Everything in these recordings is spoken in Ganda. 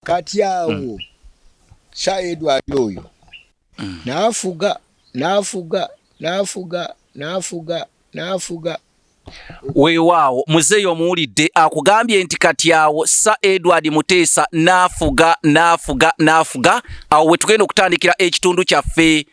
kati awo Sir Edward oyo nafuga weewaawo Muzeeyi omuwulidde akugambye nti kati awo Sir Edward Muteesa nafuga awo wetugenda okutandikira ekitundu kyaffe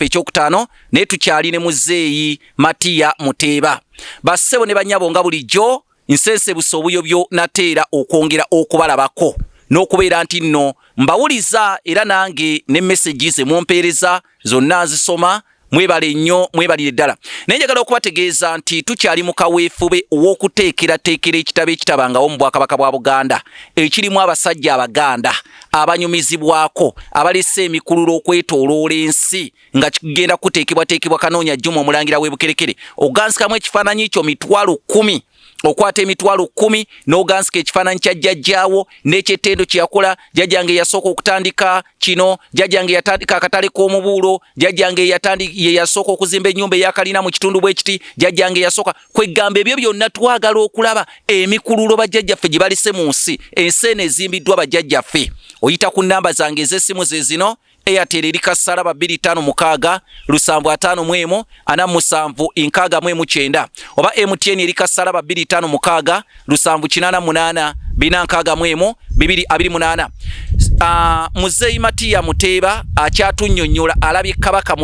ekyokutaano naye tukyali ne Muzeeyi Matiya Muteeba bassebo ne bannyabo nga bulijjo nsensebusa obuyobyo nateera okwongera okubalabako n'okubeera nti nno mbawuliza era nange ne message ze mumpeereza zonna nzisoma mwebale nnyo mwebalire ddala naye njagala okubategeeza nti tukyali mu kaweefube ow'okuteekerateekera ekitabangawo mu Bwakabaka bwa Buganda ekirimu abasajja Abaganda abanyumizibwako abalese emikululo okwetooloola ensi nga kigenda kuteekebwateekebwa Kanoonya Juma omulangira w'Ebukerekere ogansikamu ekifaananyi kyo 10,000 okwata 10,000 n'ogansika ekifaananyi kya jjajjaawo n'ekyetendo kye yakola jjajjange yasooka okutandika kino jjajjange yatandika akatale k'omubuulo jjajjange ye yasooka okuzimba ennyumba eyakalina mu kitundu bwe kiti jjajjange yasooka kwegamba ebyo byonna twagala okulaba emikululo bajjajjaffe gye balese mu nsi ensi eno ezimbiddwa bajjajjaffe oyita ku nnamba zange ez'essimu ze zino Airtel eri kasaraba 256 751 47 oba MTN eri kasaraba 256 788 461 228. Muzeeyi Matiya Muteeba akyatunnyonnyola alabye Kabaka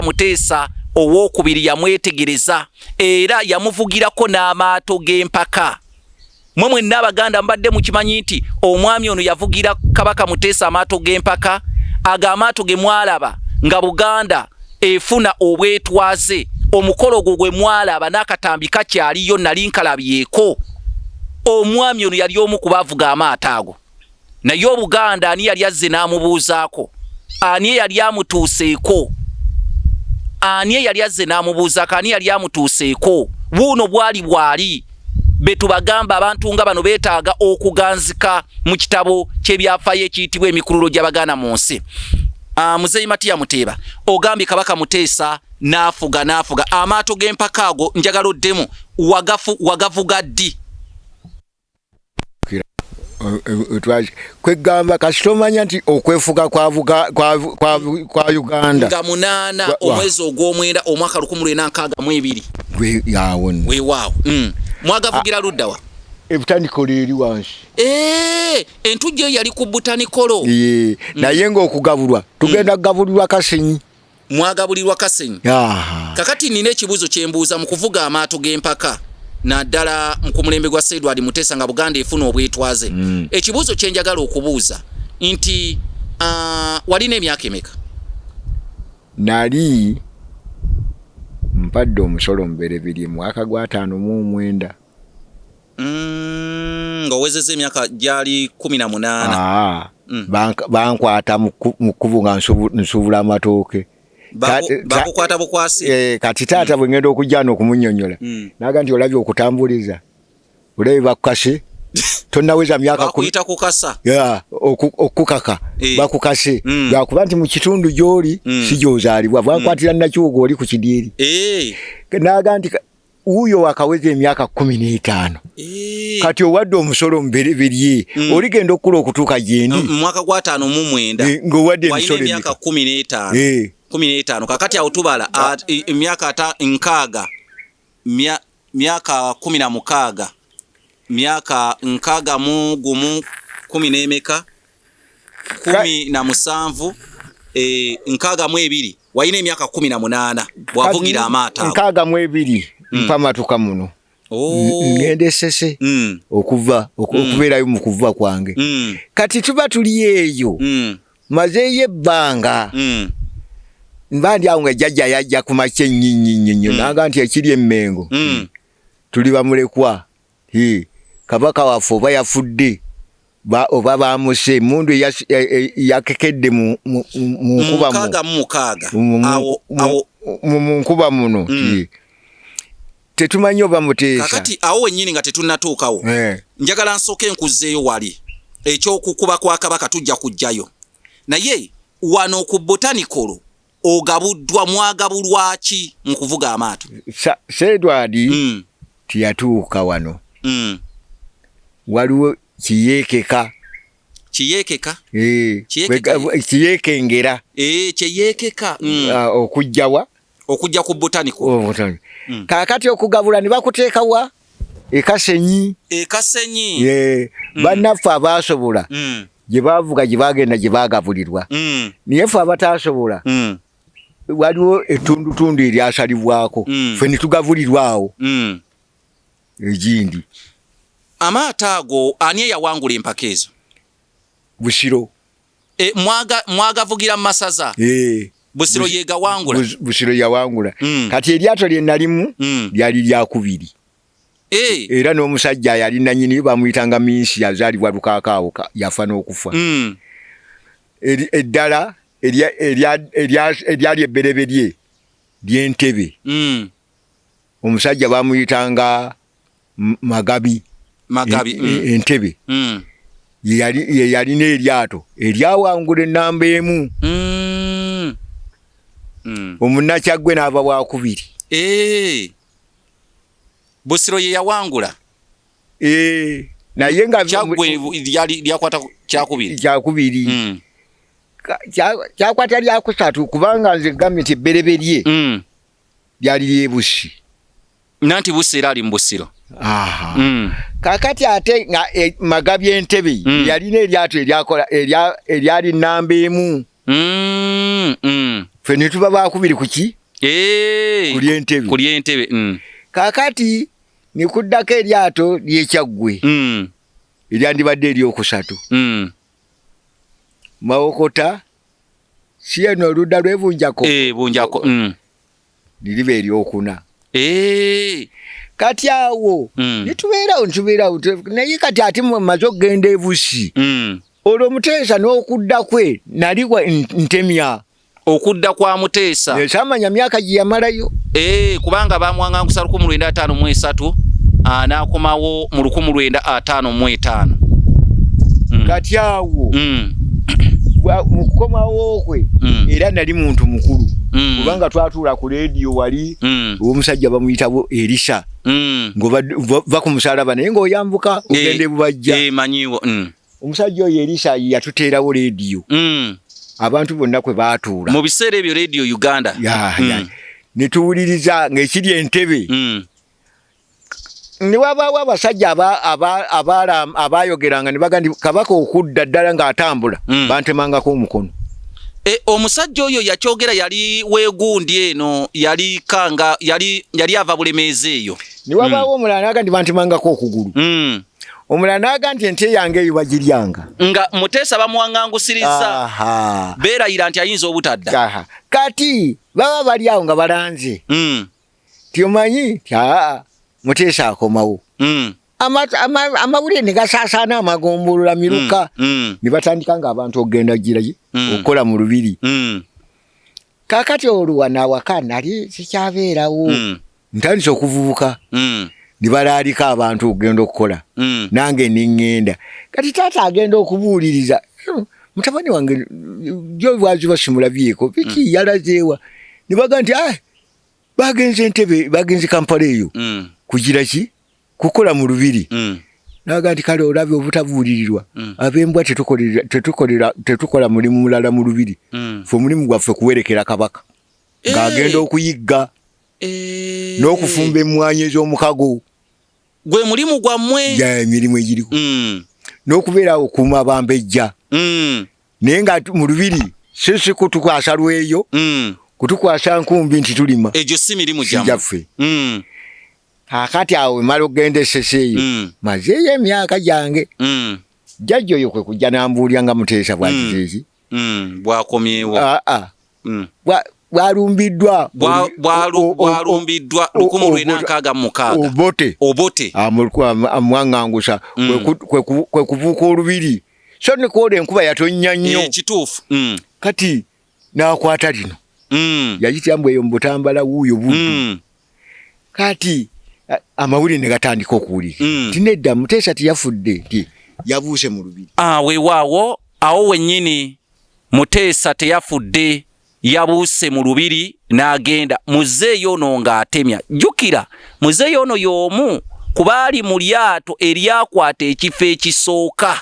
Muteesa owookubiri yamwetegereza era yamuvugirako n'amaato g'empaka. Mwe mwenna Abaganda mbadde mukimanyi nti omwami ono yavugira Kabaka Muteesa amaato g'empaka agamaato ge mwalaba nga Buganda efuna obwetwaze omukolo gwe mwalaba n'akatambi kakyaliyo nali nkalabyeko omwami ono yali omu kubavuga amaato ago naye Obuganda ani yali azze n'amubuuzaako ani yali amutuuseeko ani yali amutuuseeko buuno bwali betubagamba abantu nga bano beetaaga okuganzika mu kitabo ky'ebyafaayo ekiyitibwa emikululo gy'Abaganda mu nsi. Muzeeyi Matiya Muteeba ogambye Kabaka Muteesa n'afuga amaato g'empaka ago njagala oddemu wagavuga ddi? kwegamba kasitomanya nti okwefuga kwa Uganda nga 8 omwezi ogw'omwenda omwaka 1962 weewaawo mwagavugira luddawa ebutanikolo eri wansi entujjo yali ku butanikolo naye ng'okugabulwa tugenda kugabulirwa Kasenyi mwagabulirwa Kasenyi kakati nina ekibuuzo kyembuuza mu kuvuga amaato g'empaka naddala ku mulembe gwa Sir Edward Muteesa nga Buganda efuna obwetwaze ekibuuzo kye njagala okubuuza nti walina emyaka emeka? Nali mpadde omusolo mubereviri mwaka gwa 59 ng'owezezza emyaka gyali 18 bankwata mu kkubo nga nsuubula amatooke bakukwata bukwasi kati taata bwe ngenda okujja n'okumunnyonnyola naga nti olabye okutambuliza olabye bakukase tonnaweza myaka bakuyita kukasa okukaka bakukase lwakuba nti mu kitundu gy'oli si gy'ozaalibwa bwakwatira nakyugo oli ku kidyeri naga nti uyo wakaweza emyaka 15 kati owadde omusolo muberibirye oligenda okukula okutuuka gyendi mwaka gwa 59 ng'owadde emisolo emyaka 15 kakati awo tubala emyaka 6 myaka 16 myaka 6 mu gumu 10 n'emeka 17 6 mu 2 wayina emyaka 18 bwavugira amaato 6 mu 2 mpamatuka muno ngende sese okubeerayo mu kuva kwange kati tuba tuli eyo mazeeyo ebbanga mbandi awo nga jjajja yajja ku makya ennyo naga nti ekiri emmengo tuli bamulekwa Kabaka waffe oba yafudde oba bamuse mundu yakekedde mu nkuba muno tetumanyi oba Muteesa kakati awo wennyini nga tetunnatuukawo njagala nsooke nkuzzeeyo wali ekyokukuba kwa Kabaka tujja kujjayo naye wano ku botanikolo ogabuddwa mwagabulwa ki mu kuvuga amaato? Sir Edward tiyatuuka wano waliwo kiyeekeka kiyeekengera kiyeekeka okujja ku botanical kaakati okugabula ne bakuteekawa ekasenyi bannaffe abaasobola gye baavuga gye baagenda gye baagabulirwa naye ffe abataasobola waliwo ettundutundu eryasalibwako ffe ne tugabulirwawo egindi. Amaato ago ani eyawangula empaka ezo? Busiro. Mwagavugira mu masaza? Busiro yegawangula? Busiro yawangula. Kati eryato lye nalimu lyali lyakubiri. Era n'omusajja yali nannyini bamuyitanga Minsi yazaalibwa Lukaakaawo yafa n'okufa. Eddala eryali ebbereberye ly'Entebe. Omusajja bamuyitanga Magabi. Entebe. Ye yalina eryato eryawangula ennamba emu. Omunnakyagwe n'ava wakubiri. Busiro ye yawangula? Naye nga Kyagwe lyakwata kyakubiri. Kyakwata lyakusatu kubanga nze gambye nti ebbereberye lyali ly'Ebusi. Nanti Busi era ali mu Busiro. Kakati ate nga Magabi Entebe yalina eryato eryali nnamba emu. Ffe ne tuba baakubiri kuki? Kuli Entebe. Kakati ne kuddako eryato ly'Ekyaggwe eryandibadde eryokusatu. Mawokota si eno oludda lw'Ebunjako. Bunjako. Liriba eryokuna. Kati awo nitubeerawo naye kati ate mumaze okugenda Ebusi olwo Muteesa n'okudda kwe naliwa ntemya. Okudda kwa Muteesa samanya myaka gye yamalayo kubanga bamwangangusa 1953 n'akomawo mu 1955. Kati awo mu kukomawo kwe era nali muntu mukulu kubanga twatuula ku leediyo wali omusajja bamuyitabo Erisa ng'ova ku musalaba naye ng'oyambuka ogende Bubajja. Manyiwo. Omusajja oyo Erisa yatuteerawo leediyo abantu bonna kwe baatuula mu biseera ebyo leediyo Uganda. Ne tuwuliriza ng'ekiri Entebe ne wabaawo abasajja abaayogeranga ne bagamba nti Kabaka okudda ddala ng'atambula bantemangako omukono. Omusajja oyo yakyogera yali weegundi eno yali ava Bulemeezi eyo. Ne wabaawo omulala n'agamba nti bantemangako okugulu. Omulala n'agamba nti ente yange eyo bagiryanga. Nga Muteesa bamuwangangusiriza beerayira nti ayinza obutadda. Kati baba bali awo nga balanze. Tiomanyi Muteesa akomawo. Amawulire ne gasaasaana amagombolola miruka. Ne batandika ng'abantu okugenda girayi okukola mu lubiri. Kaakati olwo nawaka nali sikyabeerawo. Ntandise okuvubuka. Ne balaalika abantu okugenda okukola. Nange ne ŋŋenda. Kati taata agenda okubuuliriza. Mutabani wange gyo bwazi basimulabyeko biki yalazeewa. Ne baga nti bagenze Entebe bagenze Kampala eyo. Kugira ki? Kukola mu lubiri. Naga nti kale olabye obutabuulirirwa. Ab'Embwa tetukola mulimu mulala mu lubiri. Ffe omulimu gwaffe kuwerekera Kabaka. Ng'agenda okuyigga. N'okufumba emmwanyi ez'omukago. Gwe mulimu gwammwe? Emirimu egiriko. N'okubeera okuuma abambejja. Naye nga mu lubiri sisi kutukwasa lweyo. Kutukwasa nkumbi nti tulima. Egyo si mirimu gyaffe. Akati awo emala okugenda esese eyo mazeeyo emyaka gyange. Jjajja oyo kwe kujja n'ambuulya nga Muteesa bw'akizeeki. Bwakomyewo. Bwalumbiddwa 1966 Obote amwangangusa kwe kuvuuka olubiri so ne kwoda enkuba yatonnya nnyo kituufu. Kati n'akwata lino yayitira mbu eyo mu Butambala wuuyo buddu. Kati amawulire ne gatandika okuwulira nti nedda Muteesa teyafudde nti yabuuse mu lubiri. Weewaawo awo wennyini Muteesa teyafudde yabuuse mu lubiri n'agenda. Muzeeyi ono ng'atemya. Jjukira Muzeeyi ono y'omu kubaali mu lyato eryakwata ekifo ekisooka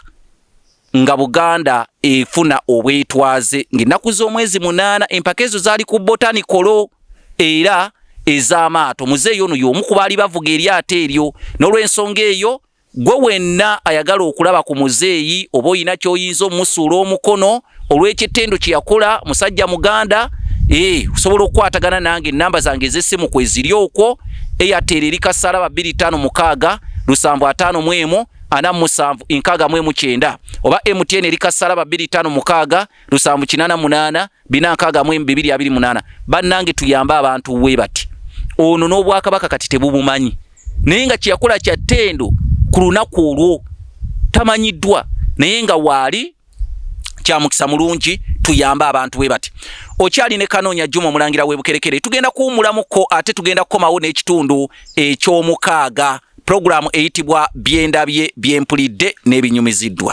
nga Buganda efuna obwetwaze ng'ennaku z'omwezi 8 empaka ezo zaali ku botanical era ez'amaato. Muzeeyi ono y'omu ku baali bavuga eryato eryo, n'olw'ensonga eyo gwe wenna ayagala okulaba ku Muzeeyi oba oyina ky'oyinza omusuula omukono olw'ekittendo kye yakola musajja Muganda, osobola okukwatagana nange. Ennamba zange ez'essimu kweziri okwo. Airtel eri kasaraba 25 655 47 669 oba MTN eri kasaraba 25 688 462 bannange tuyamba abantu we bati. Ono n'Obwakabaka kati tebubumanyi, naye nga kyeyakola kya ttendo ku lunaku olwo tamanyiddwa, naye nga waali kya mukisa mulungi. Tuyamba abantu we bati. Okyali ne Kanoonya Juma Omulangira w'Ebukerekere. Tugenda kuwumulamuko ate tugenda kukomawo n'ekitundu eky'omukaaga. Programu eyitibwa Byendabye Byempulidde n'Ebinyumiziddwa.